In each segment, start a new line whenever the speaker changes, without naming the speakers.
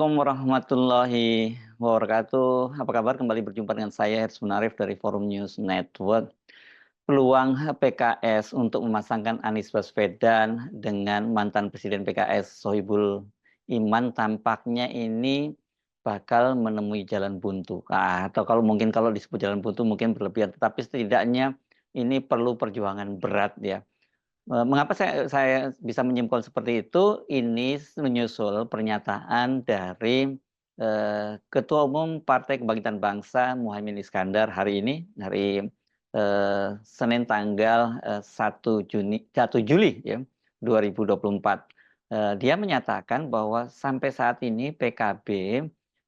Assalamualaikum warahmatullahi wabarakatuh. Apa kabar? Kembali berjumpa dengan saya Hersman Munarif dari Forum News Network. Peluang PKS untuk memasangkan Anies Baswedan dengan mantan Presiden PKS Sohibul Iman tampaknya ini bakal menemui jalan buntu. Atau kalau disebut jalan buntu mungkin berlebihan, tetapi setidaknya ini perlu perjuangan berat ya. Mengapa saya bisa menyimpulkan seperti itu? Ini menyusul pernyataan dari Ketua Umum Partai Kebangkitan Bangsa Muhaimin Iskandar hari Senin tanggal 1 Juli ya 2024. Dia menyatakan bahwa sampai saat ini PKB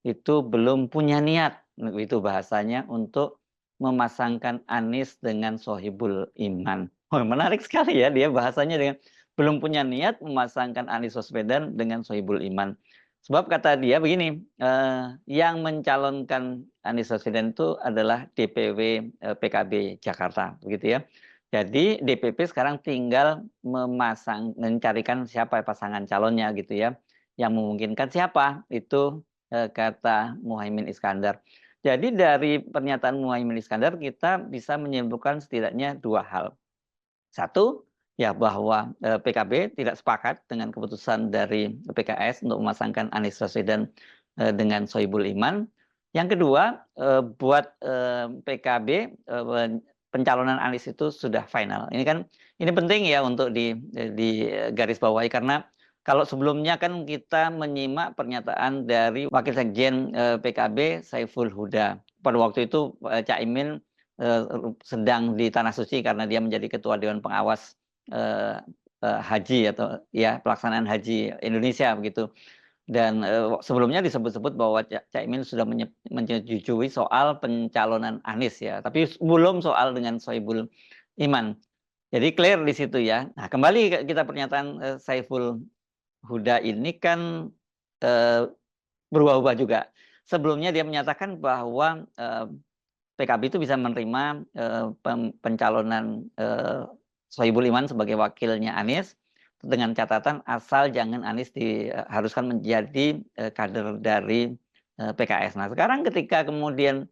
itu belum punya niat, itu bahasanya, untuk memasangkan Anies dengan Sohibul Iman. Oh, menarik sekali ya, dia bahasanya dengan belum punya niat memasangkan Anies Baswedan dengan Sohibul Iman. Sebab kata dia begini, yang mencalonkan Anies Baswedan itu adalah DPW PKB Jakarta, begitu ya. Jadi DPP sekarang tinggal mencarikan siapa pasangan calonnya gitu ya. Yang memungkinkan siapa itu, kata Muhaimin Iskandar. Jadi dari pernyataan Muhaimin Iskandar kita bisa menyimpulkan setidaknya dua hal. Satu, ya bahwa PKB tidak sepakat dengan keputusan dari PKS untuk memasangkan Anies Baswedan dengan Sohibul Iman. Yang kedua, buat PKB pencalonan Anies itu sudah final. Ini penting ya untuk di garis bawahi, karena kalau sebelumnya kan kita menyimak pernyataan dari Wakil Sekjen PKB Saiful Huda. Pada waktu itu Caimin eh, sedang di Tanah Suci karena dia menjadi ketua Dewan Pengawas haji atau ya pelaksanaan haji Indonesia begitu. Dan sebelumnya disebut-sebut bahwa Caimin sudah menyetujui soal pencalonan Anies ya, tapi belum soal dengan Sohibul Iman. Jadi clear di situ ya. Nah, kembali kita pernyataan Saiful Huda ini kan eh, berubah-ubah juga. Sebelumnya dia menyatakan bahwa PKB itu bisa menerima pencalonan Sohibul Iman sebagai wakilnya Anies dengan catatan asal jangan Anies diharuskan menjadi kader dari PKS. Nah, sekarang ketika kemudian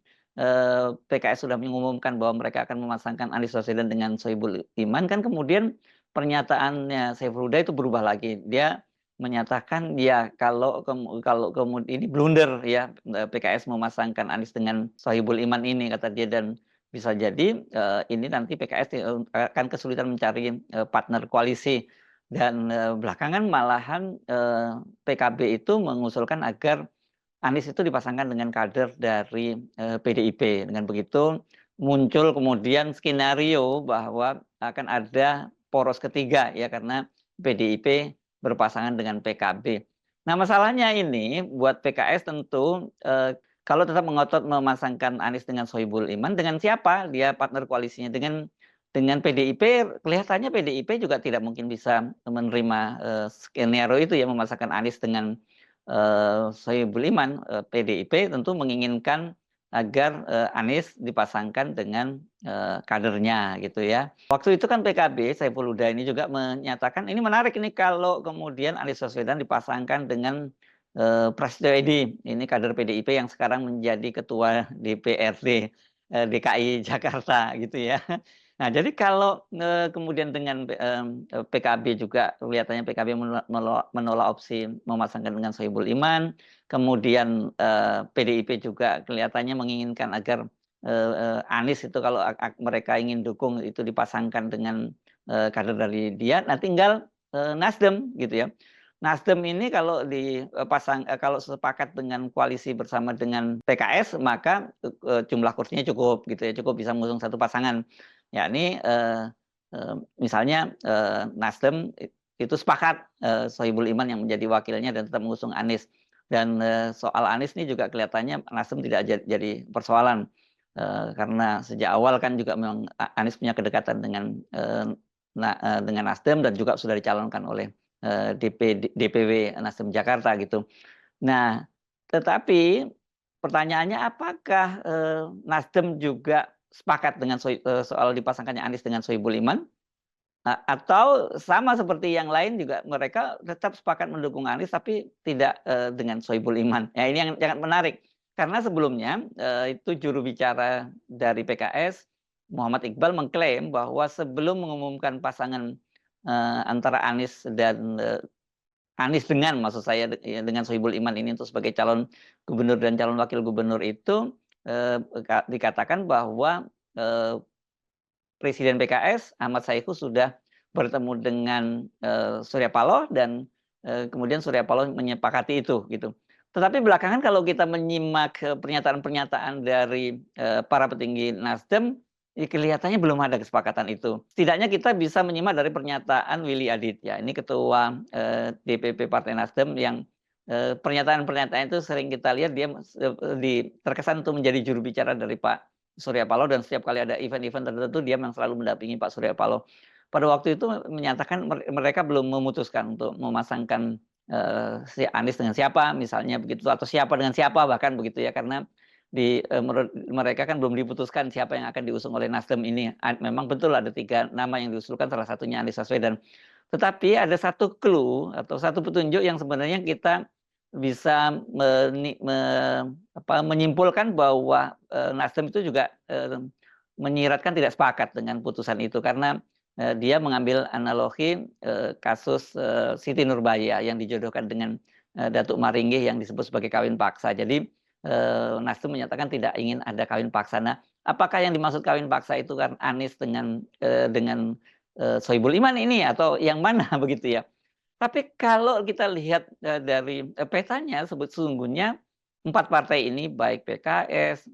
PKS sudah mengumumkan bahwa mereka akan memasangkan Anies Baswedan dengan Sohibul Iman, kan kemudian pernyataannya Saiful Huda itu berubah lagi. Dia menyatakan ya kalau kemudian ini blunder ya, PKS memasangkan Anies dengan Sohibul Iman ini, kata dia, dan bisa jadi ini nanti PKS akan kesulitan mencari partner koalisi, dan belakangan malahan PKB itu mengusulkan agar Anies itu dipasangkan dengan kader dari PDIP. Dengan begitu muncul kemudian skenario bahwa akan ada poros ketiga ya, karena PDIP berpasangan dengan PKB. Nah, masalahnya ini buat PKS tentu kalau tetap mengotot memasangkan Anies dengan Sohibul Iman, dengan siapa dia partner koalisinya? Dengan PDIP. Kelihatannya PDIP juga tidak mungkin bisa menerima skenario itu ya, memasangkan Anies dengan Sohibul Iman. PDIP tentu menginginkan agar Anies dipasangkan dengan kadernya gitu ya. Waktu itu kan PKB Saiful Huda ini juga menyatakan ini menarik ini kalau kemudian Anies Baswedan dipasangkan dengan Prasetyo Edy, ini kader PDIP yang sekarang menjadi ketua DPRD DKI Jakarta gitu ya. Nah, jadi kalau kemudian dengan PKB juga kelihatannya PKB menolak opsi memasangkan dengan Sohibul Iman, kemudian PDIP juga kelihatannya menginginkan agar Anies itu kalau mereka ingin dukung itu dipasangkan dengan kader dari dia. Nah, tinggal Nasdem gitu ya. Nasdem ini kalau kalau sepakat dengan koalisi bersama dengan PKS, maka jumlah kursinya cukup gitu ya, cukup bisa mengusung satu pasangan. Yakni misalnya Nasdem itu sepakat Sohibul Iman yang menjadi wakilnya dan tetap mengusung Anies. Dan soal Anies ini juga kelihatannya Nasdem tidak jadi persoalan. Karena sejak awal kan juga memang Anies punya kedekatan dengan Nasdem dan juga sudah dicalonkan oleh DPW Nasdem Jakarta gitu. Nah, tetapi pertanyaannya apakah Nasdem juga sepakat dengan soal dipasangkannya Anies dengan Sohibul Iman? Atau sama seperti yang lain juga mereka tetap sepakat mendukung Anies tapi tidak dengan Sohibul Iman. Ya ini yang sangat menarik karena sebelumnya itu juru bicara dari PKS Muhammad Iqbal mengklaim bahwa sebelum mengumumkan pasangan antara Anies dan Anies dengan maksud saya dengan Sohibul Iman ini untuk sebagai calon gubernur dan calon wakil gubernur itu dikatakan bahwa Presiden PKS Ahmad Saiku sudah bertemu dengan Surya Paloh dan kemudian Surya Paloh menyepakati itu gitu. Tetapi belakangan kalau kita menyimak pernyataan-pernyataan dari para petinggi Nasdem, kelihatannya belum ada kesepakatan itu. Setidaknya kita bisa menyimak dari pernyataan Willy Aditya, ini ketua DPP Partai Nasdem yang pernyataan-pernyataan itu sering kita lihat dia terkesan untuk menjadi juru bicara dari Pak Surya Paloh dan setiap kali ada event-event tertentu dia memang selalu mendampingi Pak Surya Paloh. Pada waktu itu menyatakan mereka belum memutuskan untuk memasangkan si Anies dengan siapa misalnya begitu atau siapa dengan siapa bahkan begitu ya karena menurut mereka kan belum diputuskan siapa yang akan diusung oleh Nasdem ini. Memang betul ada 3 nama yang diusulkan salah satunya Anies Baswedan. Tetapi ada satu clue atau satu petunjuk yang sebenarnya kita bisa menyimpulkan bahwa Nasdem itu juga menyiratkan tidak sepakat dengan putusan itu karena dia mengambil analogi kasus Siti Nurbaya yang dijodohkan dengan Datuk Maringgih yang disebut sebagai kawin paksa. Jadi Nasdem menyatakan tidak ingin ada kawin paksa. Nah, apakah yang dimaksud kawin paksa itu kan Anies dengan Sohibul Iman ini atau yang mana begitu ya? Tapi kalau kita lihat dari petanya sesungguhnya 4 partai ini baik PKS,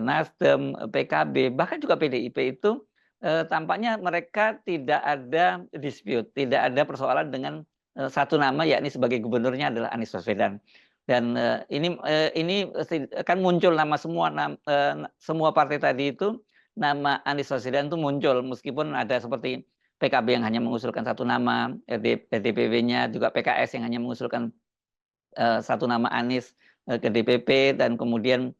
Nasdem, PKB, bahkan juga PDIP itu tampaknya mereka tidak ada dispute, tidak ada persoalan dengan satu nama yakni sebagai gubernurnya adalah Anies Baswedan. Dan ini kan muncul nama semua partai tadi itu nama Anies Baswedan itu muncul meskipun ada seperti PKB yang hanya mengusulkan satu nama, DPW-nya juga PKS yang hanya mengusulkan satu nama Anies ke DPP dan kemudian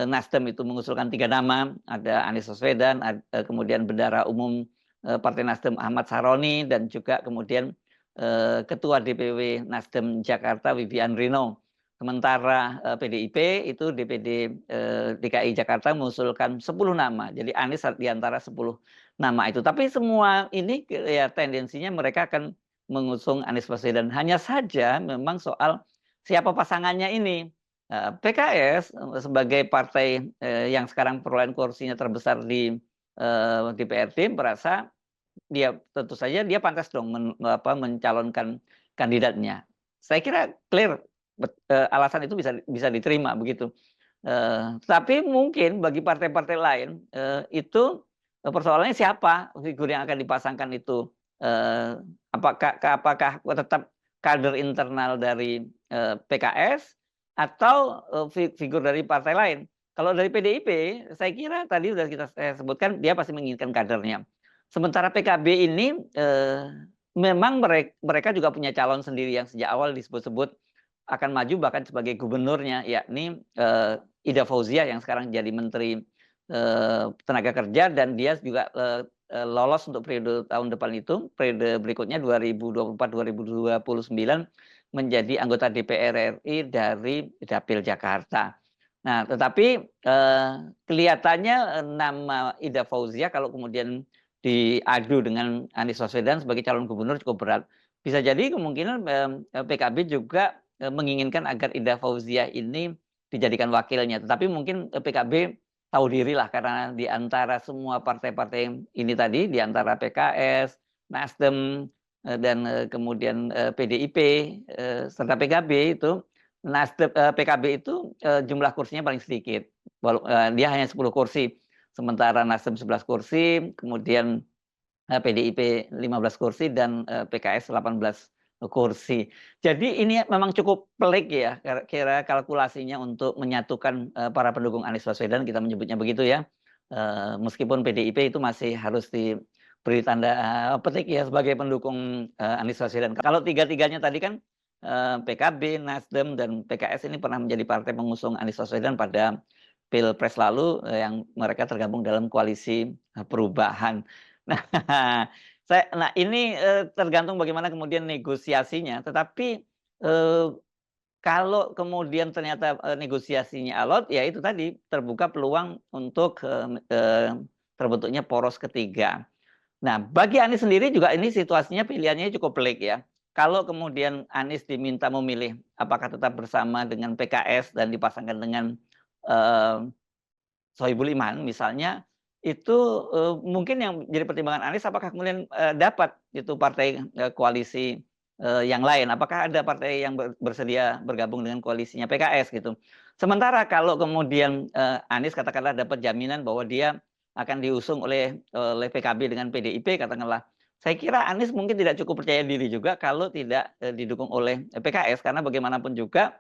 Nasdem itu mengusulkan 3 nama, ada Anies Baswedan, kemudian Bendahara Umum Partai Nasdem Ahmad Saroni dan juga kemudian Ketua DPW Nasdem Jakarta Vivian Rino. Sementara PDIP itu DPD DKI Jakarta mengusulkan 10 nama. Jadi Anies di antara 10 nama itu. Tapi semua ini ya tendensinya mereka akan mengusung Anies Baswedan. Hanya saja memang soal siapa pasangannya ini. PKS sebagai partai yang sekarang perolehan kursinya terbesar di DPRD merasa dia tentu saja dia pantas dong mencalonkan kandidatnya. Saya kira clear alasan itu bisa diterima begitu. Tapi mungkin bagi partai-partai lain itu persoalannya siapa figur yang akan dipasangkan itu. Apakah tetap kader internal dari PKS atau figur dari partai lain. Kalau dari PDIP, saya kira tadi sudah saya sebutkan dia pasti menginginkan kadernya. Sementara PKB ini memang mereka juga punya calon sendiri yang sejak awal disebut-sebut akan maju bahkan sebagai gubernurnya, yakni Ida Fauzia yang sekarang jadi Menteri Tenaga Kerja dan dia juga lolos untuk periode tahun depan itu, periode berikutnya 2024-2029 menjadi anggota DPR RI dari Dapil Jakarta. Nah, tetapi kelihatannya nama Ida Fauzia kalau kemudian diadu dengan Anies Baswedan sebagai calon gubernur cukup berat. Bisa jadi kemungkinan PKB juga menginginkan agar Ida Fauzia ini dijadikan wakilnya. Tetapi mungkin PKB tahu diri lah karena di antara semua partai-partai ini tadi, di antara PKS, Nasdem, dan kemudian PDIP serta PKB itu, PKB itu jumlah kursinya paling sedikit. Dia hanya 10 kursi. Sementara Nasdem 11 kursi, kemudian PDIP 15 kursi dan PKS 18 kursi. Jadi ini memang cukup pelik ya kira kalkulasinya untuk menyatukan para pendukung Anies Baswedan, kita menyebutnya begitu ya. Meskipun PDIP itu masih harus diberi tanda petik ya sebagai pendukung Anies Baswedan. Kalau tiga-tiganya tadi kan PKB, Nasdem dan PKS ini pernah menjadi partai pengusung Anies Baswedan pada Pilpres lalu yang mereka tergabung dalam koalisi perubahan. Nah, Nah ini, tergantung bagaimana kemudian negosiasinya, tetapi, eee, kalau kemudian ternyata, negosiasinya alot, ya itu tadi, terbuka peluang untuk, terbentuknya poros ketiga. Nah, bagi Anies sendiri juga ini situasinya pilihannya cukup pelik ya. Kalau kemudian Anies diminta memilih apakah tetap bersama dengan PKS dan dipasangkan dengan, eee, Sohibul Iman misalnya, itu, mungkin yang jadi pertimbangan Anies apakah kemudian, dapat itu partai, koalisi, yang lain, apakah ada partai yang bersedia bergabung dengan koalisinya PKS gitu. Sementara kalau kemudian, Anies katakanlah dapat jaminan bahwa dia akan diusung oleh PKB dengan PDIP katakanlah, saya kira Anies mungkin tidak cukup percaya diri juga kalau tidak, didukung oleh, PKS karena bagaimanapun juga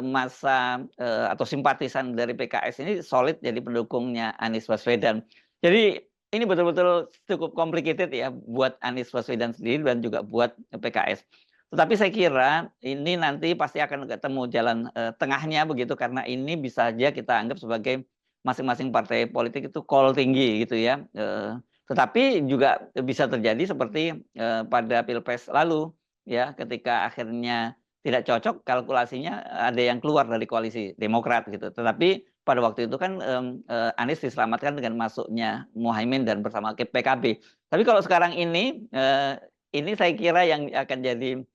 massa, atau simpatisan dari PKS ini solid jadi pendukungnya Anies Baswedan. Jadi ini betul-betul cukup complicated ya buat Anies Baswedan sendiri dan juga buat PKS. Tetapi saya kira ini nanti pasti akan ketemu jalan, tengahnya begitu karena ini bisa saja kita anggap sebagai masing-masing partai politik itu call tinggi gitu ya, tetapi juga bisa terjadi seperti, pada Pilpres lalu ya ketika akhirnya tidak cocok kalkulasinya, ada yang keluar dari koalisi Demokrat gitu. Tetapi pada waktu itu kan, Anies diselamatkan dengan masuknya Muhaimin dan bersama PKB. Tapi kalau sekarang ini saya kira yang akan jadi,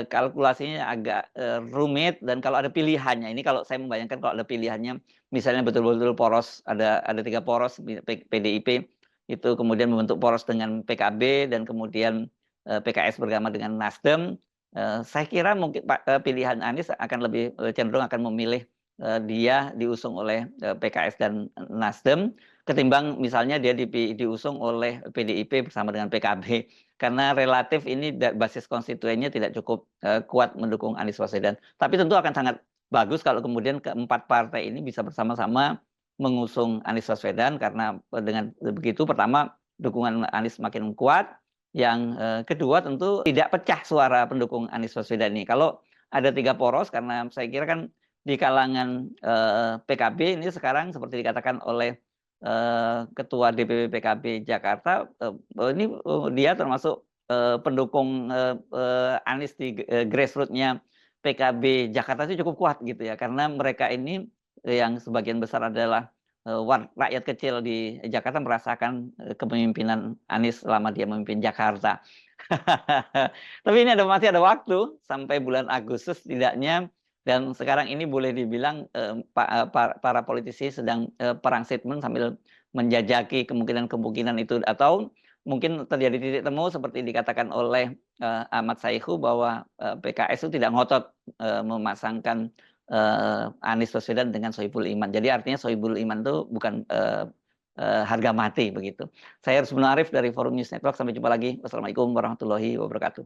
kalkulasinya agak, rumit dan kalau ada pilihannya, ini kalau saya membayangkan kalau ada pilihannya, misalnya betul-betul poros, ada 3 poros PDIP, itu kemudian membentuk poros dengan PKB dan kemudian, PKS bersama dengan Nasdem. Saya kira mungkin pilihan Anies akan lebih, cenderung akan memilih, dia diusung oleh, PKS dan Nasdem, ketimbang misalnya dia diusung oleh PDIP bersama dengan PKB. Karena relatif ini basis konstituennya tidak cukup, kuat mendukung Anies Baswedan. Tapi tentu akan sangat bagus kalau kemudian keempat partai ini bisa bersama-sama mengusung Anies Baswedan karena, dengan begitu pertama dukungan Anies makin kuat, yang, kedua tentu tidak pecah suara pendukung Anies Baswedan ini. Kalau ada 3 poros karena saya kira kan di kalangan, PKB ini sekarang seperti dikatakan oleh, Ketua DPP PKB Jakarta, ini, dia termasuk, pendukung, Anies di, grassroots-nya PKB Jakarta itu cukup kuat gitu ya. Karena mereka ini, yang sebagian besar adalah, rakyat kecil di Jakarta merasakan, kepemimpinan Anies selama dia memimpin Jakarta. Tapi ini masih ada waktu sampai bulan Agustus setidaknya dan sekarang ini boleh dibilang, para politisi sedang, perang statement sambil menjajaki kemungkinan-kemungkinan itu atau mungkin terjadi titik temu seperti dikatakan oleh, Ahmad Saiku bahwa, PKS itu tidak ngotot, memasangkan, Anies Baswedan dengan Sohibul Iman. Jadi artinya Sohibul Iman itu bukan, harga mati begitu. Saya Arsy Munarif dari Forum News Network, sampai jumpa lagi. Wassalamualaikum warahmatullahi wabarakatuh.